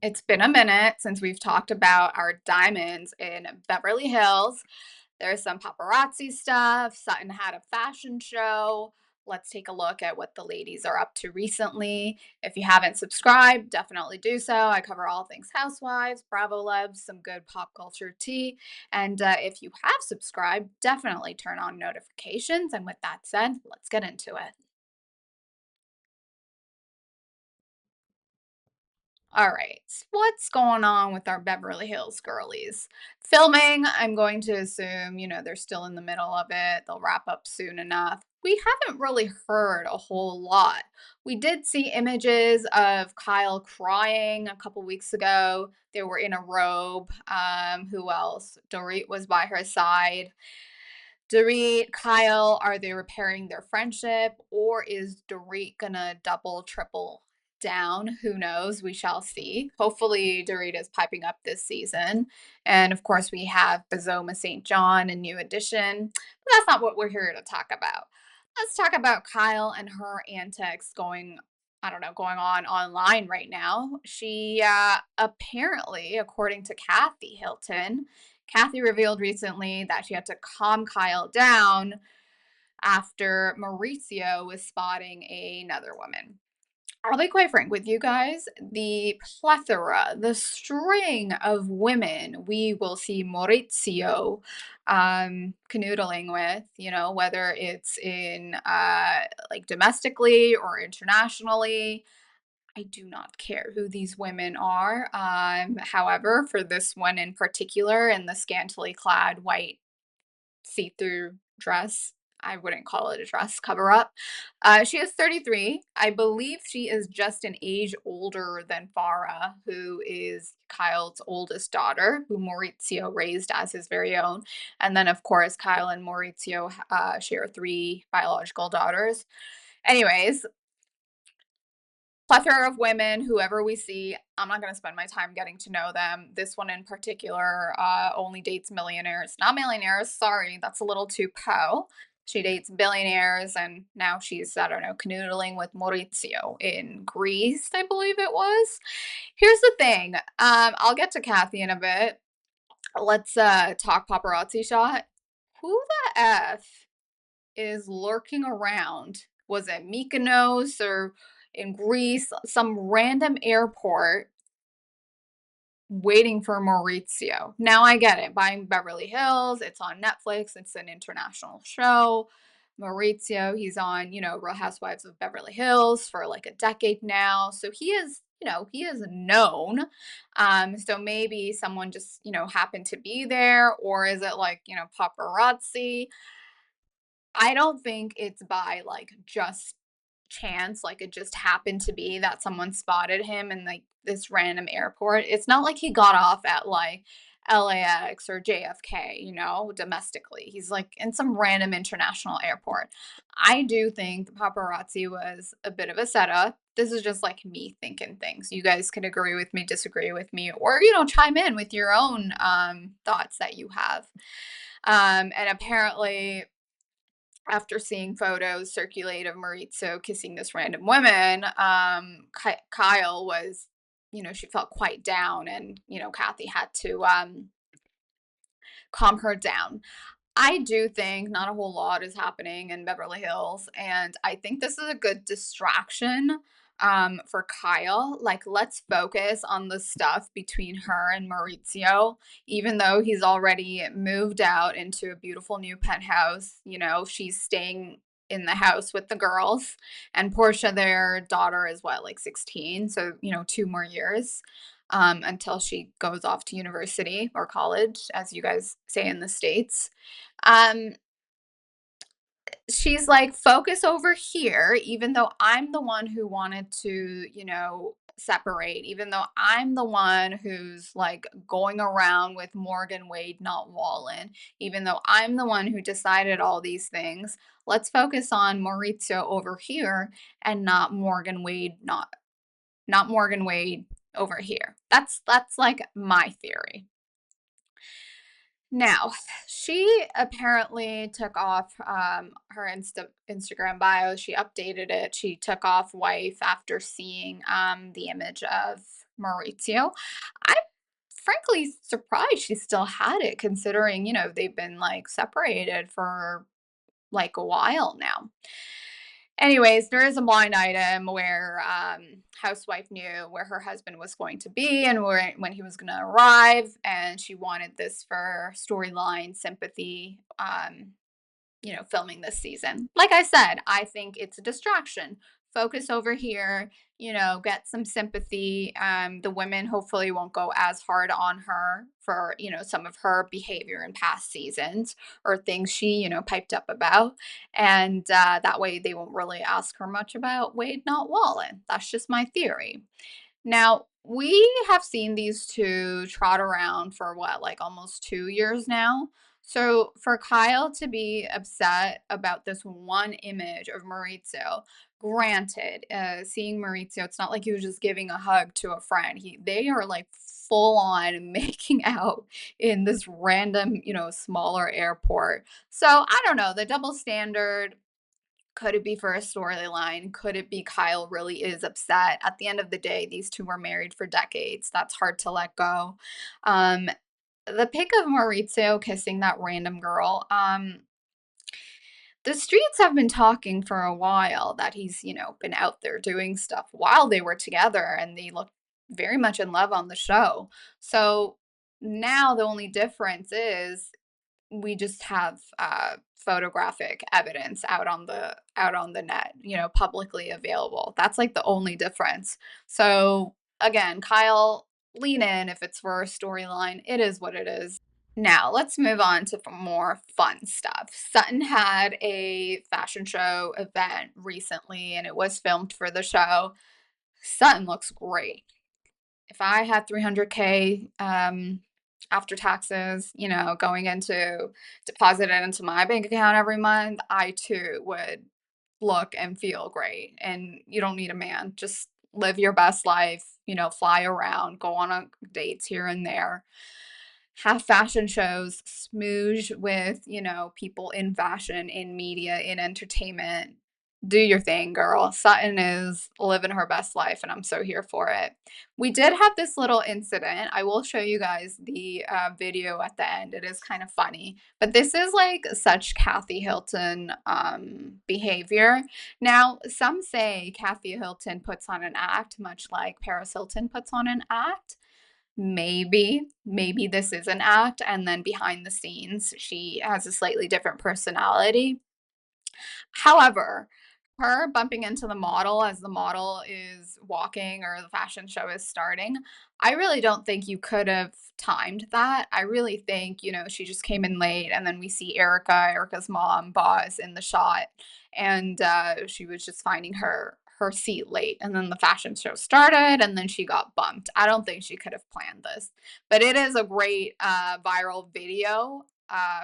It's been a minute since we've talked about our diamonds in Beverly Hills. There's some paparazzi stuff. Sutton had a fashion show. Let's take a look at what the ladies are up to recently. If you haven't subscribed, definitely do so. I cover all things Housewives, Bravo Loves, some good pop culture tea. And if you have subscribed, definitely turn on notifications. And with that said, let's get into it. All right. What's going on with our Beverly Hills girlies? Filming, I'm going to assume, they're still in the middle of it. They'll wrap up soon enough. We haven't really heard a whole lot. We did see images of Kyle crying a couple weeks ago. They were in a robe. Who else? Dorit was by her side. Dorit, Kyle, are they repairing their friendship, or is Dorit gonna double, triple down? Who knows? We shall see. Hopefully, Dorit is piping up this season. And of course, we have Bazoma St. John, a new addition. But that's not what we're here to talk about. Let's talk about Kyle and her antics I don't know, going on online right now. She apparently, according to Kathy revealed recently that she had to calm Kyle down after Mauricio was spotting another woman. I'll be quite frank with you guys. The plethora, the string of women we will see Maurizio canoodling with, whether it's in like domestically or internationally. I do not care who these women are. However, for this one in particular, in the scantily clad white see-through dress. I wouldn't call it a dress cover up. She is 33. I believe she is just an age older than Farah, who is Kyle's oldest daughter, who Maurizio raised as his very own. And then, of course, Kyle and Maurizio share three biological daughters. Anyways, plethora of women, whoever we see. I'm not going to spend my time getting to know them. This one in particular only dates millionaires, not millionaires. Sorry, that's a little too po. She dates billionaires, and now she's, I don't know, canoodling with Maurizio in Greece, I believe it was. Here's the thing. I'll get to Kathy in a bit. Let's talk paparazzi shot. Who the F is lurking around? Was it Mykonos or in Greece, some random airport waiting for Maurizio? Now I get it. Buying Beverly Hills, it's on Netflix, it's an international show. Maurizio, he's on, Real Housewives of Beverly Hills for like a decade now. So he is known. So maybe someone just, happened to be there, or is it like, paparazzi? I don't think it's by like just chance, like it just happened to be that someone spotted him in like this random airport. It's not like he got off at like LAX or JFK, domestically. He's like in some random international airport. I do think the paparazzi was a bit of a setup. This is just like me thinking things. You guys can agree with me, disagree with me, or chime in with your own thoughts that you have. And apparently after seeing photos circulate of Maurizio kissing this random woman, Kyle was, she felt quite down, and Kathy had to calm her down. I do think not a whole lot is happening in Beverly Hills, and I think this is a good distraction for Kyle. Like, let's focus on the stuff between her and Maurizio. Even though he's already moved out into a beautiful new penthouse, she's staying in the house with the girls, and Portia, their daughter, is what, like 16, so 2 more years until she goes off to university or college, as you guys say in the States. Um, she's like, focus over here, even though I'm the one who wanted to, separate, even though I'm the one who's like going around with Morgan Wade, not Wallen, even though I'm the one who decided all these things. Let's focus on Maurizio over here and not Morgan Wade, not Morgan Wade over here. That's like my theory. Now, she apparently took off her Instagram bio. She updated it. She took off wife after seeing the image of Maurizio. I'm frankly surprised she still had it considering, they've been like separated for like a while now. Anyways, there is a blind item where housewife knew where her husband was going to be and when he was going to arrive, and she wanted this for storyline sympathy. Filming this season. Like I said, I think it's a distraction. Focus over here, get some sympathy. The women hopefully won't go as hard on her for, some of her behavior in past seasons or things she, piped up about. And that way they won't really ask her much about Wade not Wallen. That's just my theory. Now, we have seen these two trot around for what, like almost 2 years now. So for Kyle to be upset about this one image of Maurizio, granted, seeing Maurizio, it's not like he was just giving a hug to a friend. They are like full on making out in this random, smaller airport. So I don't know, the double standard, could it be for a storyline? Could it be Kyle really is upset? At the end of the day, these two were married for decades. That's hard to let go. Um, the pic of Maurizio kissing that random girl, the streets have been talking for a while that he's, been out there doing stuff while they were together and they look very much in love on the show. So now the only difference is we just have photographic evidence out on the net, publicly available. That's like the only difference. So again, Kyle, lean in if it's for a storyline. It is what it is. Now, let's move on to more fun stuff. Sutton had a fashion show event recently and it was filmed for the show. Sutton looks great. If I had 300K after taxes, going into deposited into my bank account every month, I too would look and feel great. And you don't need a man. Just live your best life, fly around, go on dates here and there, have fashion shows, smooge with, people in fashion, in media, in entertainment. Do your thing, girl. Sutton is living her best life, and I'm so here for it. We did have this little incident. I will show you guys the video at the end. It is kind of funny, but this is like such Kathy Hilton behavior. Now, some say Kathy Hilton puts on an act, much like Paris Hilton puts on an act. Maybe this is an act, and then behind the scenes, she has a slightly different personality. However, her bumping into the model as the model is walking or the fashion show is starting, I really don't think you could have timed that. I really think, she just came in late, and then we see Erica's mom, Boz, in the shot, and she was just finding her seat late, and then the fashion show started, and then she got bumped. I don't think she could have planned this, but it is a great viral video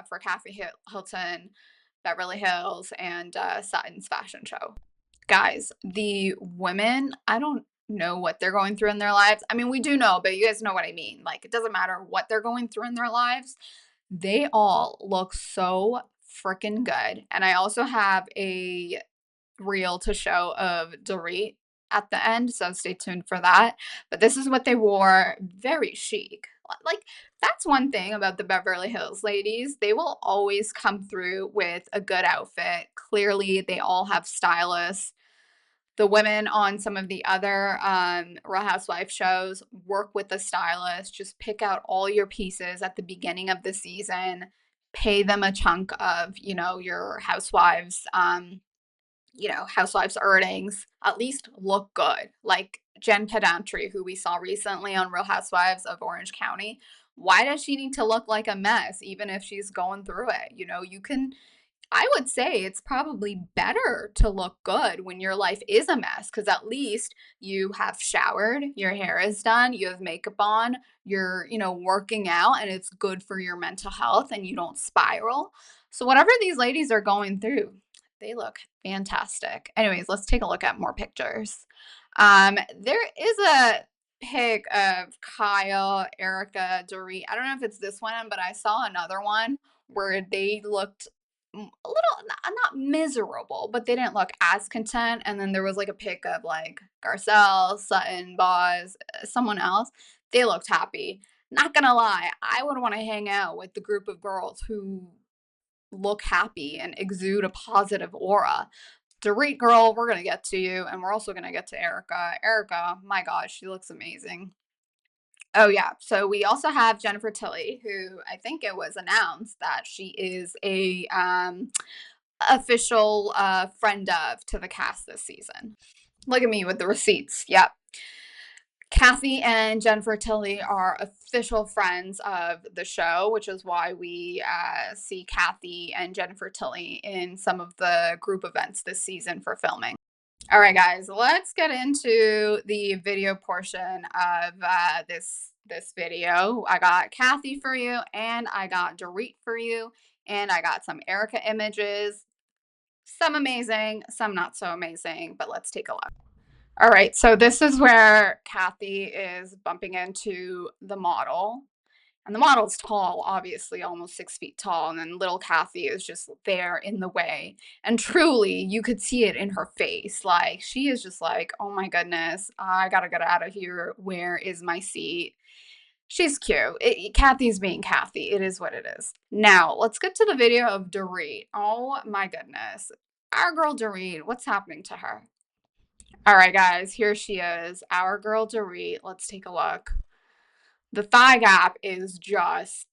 for Kathy Hilton, Beverly Hills, and Sutton's fashion show. Guys, the women, I don't know what they're going through in their lives. I mean, we do know, but you guys know what I mean. Like, it doesn't matter what they're going through in their lives. They all look so freaking good. And I also have a reel to show of Dorit at the end, so stay tuned for that. But this is what they wore, very chic. Like, that's one thing about the Beverly Hills ladies. They will always come through with a good outfit. Clearly, they all have stylists. The women on some of the other Real Housewives shows work with a stylist. Just pick out all your pieces at the beginning of the season. Pay them a chunk of, your housewives earnings, at least look good. Like Jen Pedantry, who we saw recently on Real Housewives of Orange County. Why does she need to look like a mess, even if she's going through it? I would say it's probably better to look good when your life is a mess, because at least you have showered, your hair is done, you have makeup on, you're, working out, and it's good for your mental health and you don't spiral. So, whatever these ladies are going through, they look fantastic. Anyways, let's take a look at more pictures. There is a pic of Kyle, Erica, Dorit. I don't know if it's this one, but I saw another one where they looked a little not miserable, but they didn't look as content. And then there was like a pic of like Garcelle, Sutton, Boz, someone else. They looked happy. Not gonna lie, I would want to hang out with the group of girls who look happy and exude a positive aura. Dorit girl, we're gonna get to you, and we're also gonna get to Erica. Erica, my gosh, she looks amazing. Oh yeah. So we also have Jennifer Tilly, who I think it was announced that she is a official friend of to the cast this season. Look at me with the receipts. Yep. Kathy and Jennifer Tilly are official friends of the show, which is why we see Kathy and Jennifer Tilly in some of the group events this season for filming. All right, guys, let's get into the video portion of this video. I got Kathy for you, and I got Dorit for you, and I got some Erica images. Some amazing, some not so amazing, but let's take a look. All right, so this is where Kathy is bumping into the model. And the model's tall, obviously, almost 6 feet tall. And then little Kathy is just there in the way. And truly, you could see it in her face. Like, she is just like, oh my goodness, I gotta get out of here. Where is my seat? She's cute. Kathy's being Kathy. It is what it is. Now, let's get to the video of Dorit. Oh my goodness. Our girl Dorit, what's happening to her? All right, guys, here she is. Our girl Dorit. Let's take a look. The thigh gap is just,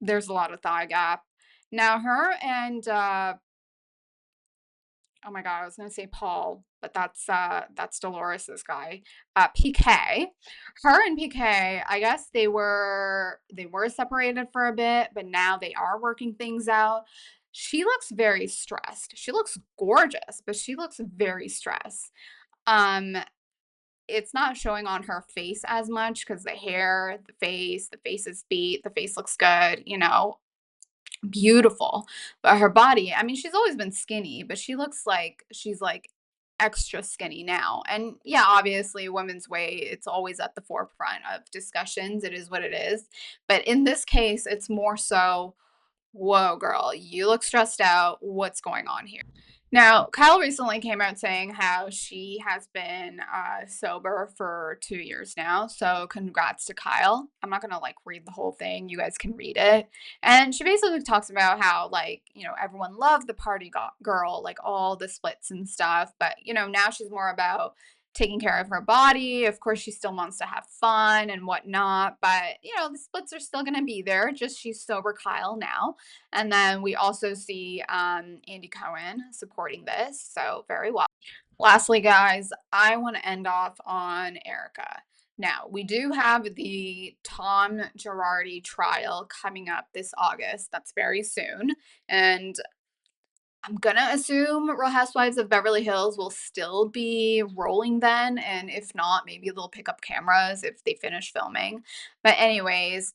there's a lot of thigh gap. Now her and oh my god, I was gonna say Paul, but that's Dolores's guy. PK. Her and PK, I guess they were separated for a bit, but now they are working things out. She looks very stressed. She looks gorgeous, but she looks very stressed. Um, it's not showing on her face as much because the hair, the face is beat, the face looks good, beautiful. But her body, I mean, she's always been skinny, but she looks like she's like extra skinny now. And yeah, obviously, women's weight, it's always at the forefront of discussions. It is what it is. But in this case, it's more so, whoa, girl, you look stressed out. What's going on here? Now, Kyle recently came out saying how she has been sober for 2 years now. So, congrats to Kyle. I'm not gonna like read the whole thing. You guys can read it. And she basically talks about how like everyone loved the party girl, like all the splits and stuff. But now she's more about taking care of her body. Of course, she still wants to have fun and whatnot. But the splits are still gonna be there. Just she's sober Kyle now. And then we also see Andy Cohen supporting this, so very well. Lastly, guys, I want to end off on Erica. Now, we do have the Tom Girardi trial coming up this August. That's very soon. And I'm gonna assume Real Housewives of Beverly Hills will still be rolling then. And if not, maybe they'll pick up cameras if they finish filming. But, anyways,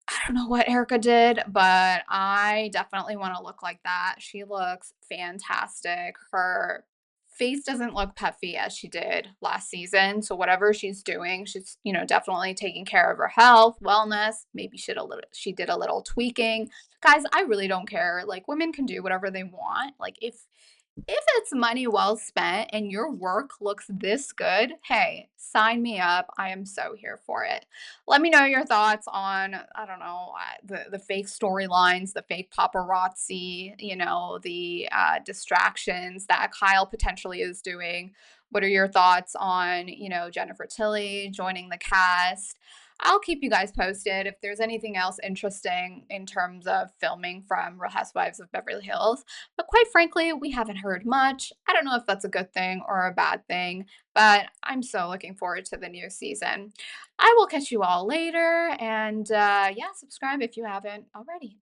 I don't know what Erica did, but I definitely want to look like that. She looks fantastic. Her face doesn't look puffy as she did last season. So whatever she's doing, she's, definitely taking care of her health, wellness. Maybe she did a little tweaking. Guys, I really don't care. Like women can do whatever they want. Like if it's money well spent and your work looks this good, hey, sign me up. I am so here for it. Let me know your thoughts on, I don't know, the fake storylines, the fake paparazzi, the distractions that Kyle potentially is doing. What are your thoughts on, Jennifer Tilly joining the cast? I'll keep you guys posted if there's anything else interesting in terms of filming from Real Housewives of Beverly Hills. But quite frankly, we haven't heard much. I don't know if that's a good thing or a bad thing, but I'm so looking forward to the new season. I will catch you all later, and yeah, subscribe if you haven't already.